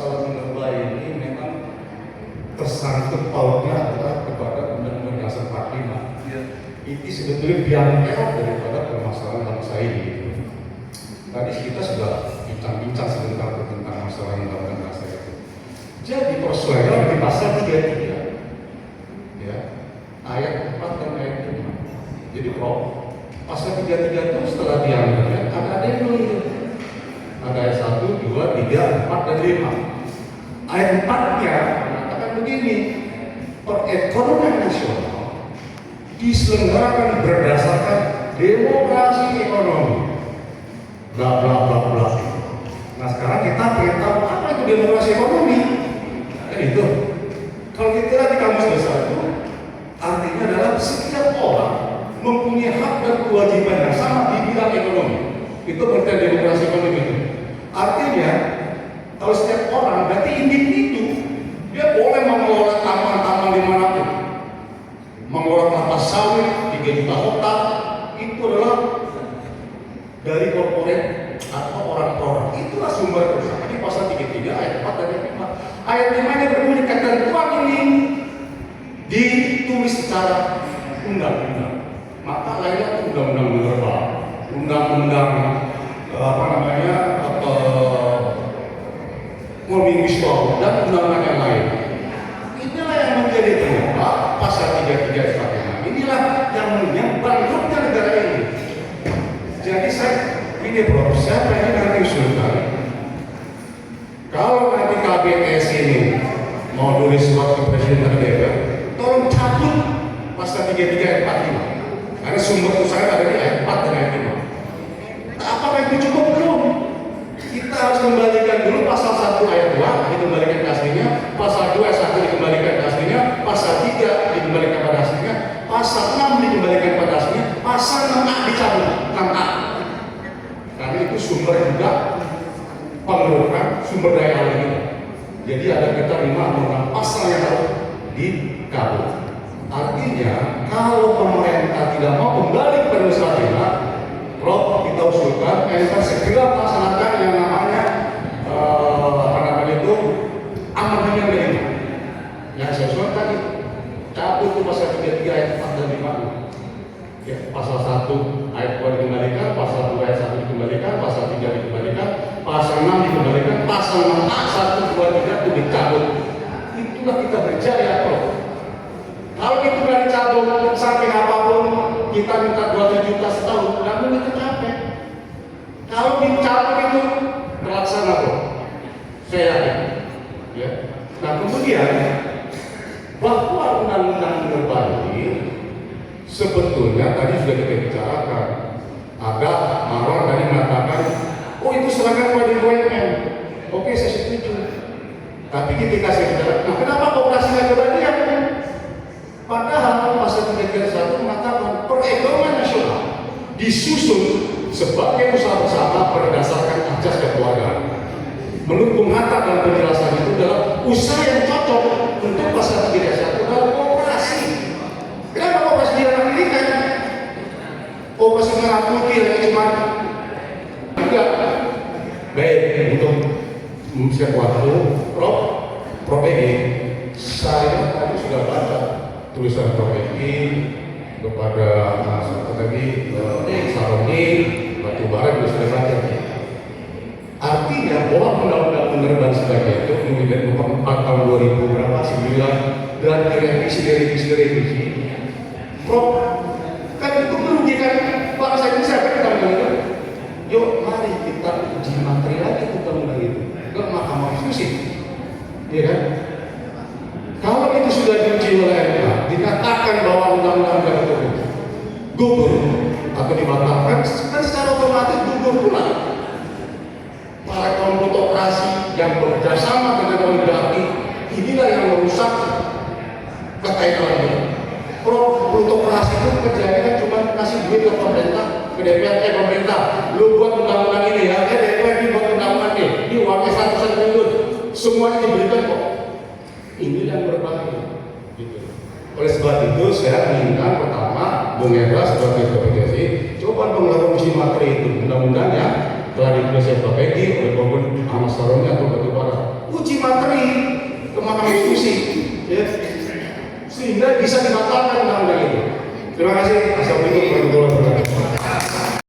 persoalan minerba ini memang tersangkut pautnya adalah kepada Undang-Undang Dasar 45. Ya. Itu sebetulnya biangkerok daripada permasalahan bangsa ini. Tadi kita sudah bincang-bincang sebentar tentang masalah Undang-Undang Dasar itu. Jadi persoalan di pasal 33, ya, ayat 4 dan ayat 5. Jadi pasal 33 itu setelah diambil ada yang menulis. Ada ayat 1, 2, 3, 4, dan 5. Ayat 4-nya mengatakan begini, perekonomian nasional diselenggarakan berdasarkan demokrasi ekonomi. Bla bla bla bla. Nah sekarang kita pengen tahu apa itu demokrasi ekonomi. Itu kalau kita lihat di kamus besar itu artinya adalah setiap orang mempunyai hak dan kewajiban yang sama di bidang ekonomi. Itu pengertian demokrasi ekonomi itu. Artinya kalau setiap orang berarti individu dia boleh mengelola taman-taman dimanapun, mengelola kelapa sawit 3 juta hektar itu adalah dari korporat atau orang per orang. Itulah sumber bersama di pasal 33 ayat 4 dan ayat 5. Ayat 5-nya berbunyi ketentuan ini ditulis secara undang-undang. Maka lainnya undang-undang minerba, undang-undang Omnibus Law dan undang-undang yang lain. Inilah yang menjadi penyebab pasal 33 ayat 4. Inilah yang bangkrutnya negara ini. Jadi ini Prof, saya pengen nanti usulkan kalau nanti KBS ini mau nulis surat ke Presiden dan DPR, tolong cabut pasal 33 ayat 45 karena sumber usaha ada di ayat 4 dan ayat 5. Apakah itu cukup? Belum. Kita harus kembalikan dulu pasal 1 ayat 2 dikembalikan ke aslinya, pasal 2 ayat 1 dikembalikan ke aslinya, pasal 3 dikembalikan pada aslinya, pasal 6 dikembalikan pada aslinya, pasal 6A dicabut, 6A. Karena itu sumber juga pengeluaran sumber daya alam kita. Jadi ada kita 5 atau 6 pasal yang harus dikabut. Artinya kalau pemerintah tidak mau kembali ke Nusantara, Prof, kita usulkan kita segera melaksanakan yang namanya amandemen yang kelima. Yang saya usulkan tadi cabut itu pasal 33 ayat 4 dan 5. Ya, pasal 1 ayat 2 dikembalikan, pasal 2 ayat 1 dikembalikan, pasal 3 dikembalikan, pasal 6 dikembalikan, pasal 6A 1, 2, 3 itu dicabut. Itulah kita berjaya, Prof. Kalau itu nggak dicabut, saking apapun kita minta 2 juta setahun, nggak mungkin tercapai. Kalau dicabut itu terlaksana, Prof. Saya yakin. Ya. Nah kemudian bahwa undang-undang minerba ini sebetulnya tadi sudah kita bicarakan. Ada Marwan tadi mengatakan, oh itu serahkan pada BUMN. Oke, saya setuju. Tapi ketika saya bicara, nah kenapa kooperasi nggak kebagian? Padahal pasal 331 mengatakan perekonomian nasional disusun sebagai usaha bersama berdasarkan asas kekeluargaan. Menurut Bung Hatta dalam penjelasan itu adalah usaha yang cocok untuk pasal 331 adalah kooperasi. Kenapa kooperasi di dalam ini kan? Kooperasi merah putih yang cuma enggak baik untuk mengisi waktu. Prof ini saya tadi sudah baca tulisan Prof ini kepada Mas tadi Saroni Batubara juga sudah baca. Artinya bahwa undang-undang minerba sebagainya itu kemudian 4 tahun 2000 berapa 9 dan direvisi. Prof, kan itu merugikan bangsa Indonesia kan undang-undang itu. Yuk mari kita uji materi lagi undang-undang itu ke Mahkamah Konstitusi, ya kan? Kalau itu sudah diuji oleh MK, dikatakan bahwa undang-undang itu gugur atau dibatalkan, kan secara otomatis gugur pula. Para kelompok operasi yang bekerjasama dengan oligarki inilah yang merusak kekayaan ini. Plutokrasi itu kerjanya kan cuma kasih duit ke pemerintah, ke DPR, pemerintah, lu buat undang-undang ini ya, DPR ini buat undang-undang ini uangnya 100 triliun, semuanya diberikan kok. Ini yang berbahaya. Gitu. Oleh sebab itu saya menginginkan pertama, Bung Hendra sebagai kompetensi, coba melakukan uji materi itu undang-undangnya telah ditulis oleh Pak Peggy, oleh Bung Ahmad Saroni atau Batubara uji materi ke Mahkamah Konstitusi, ya, sehingga bisa dibatalkan undang-undang itu. Terima kasih.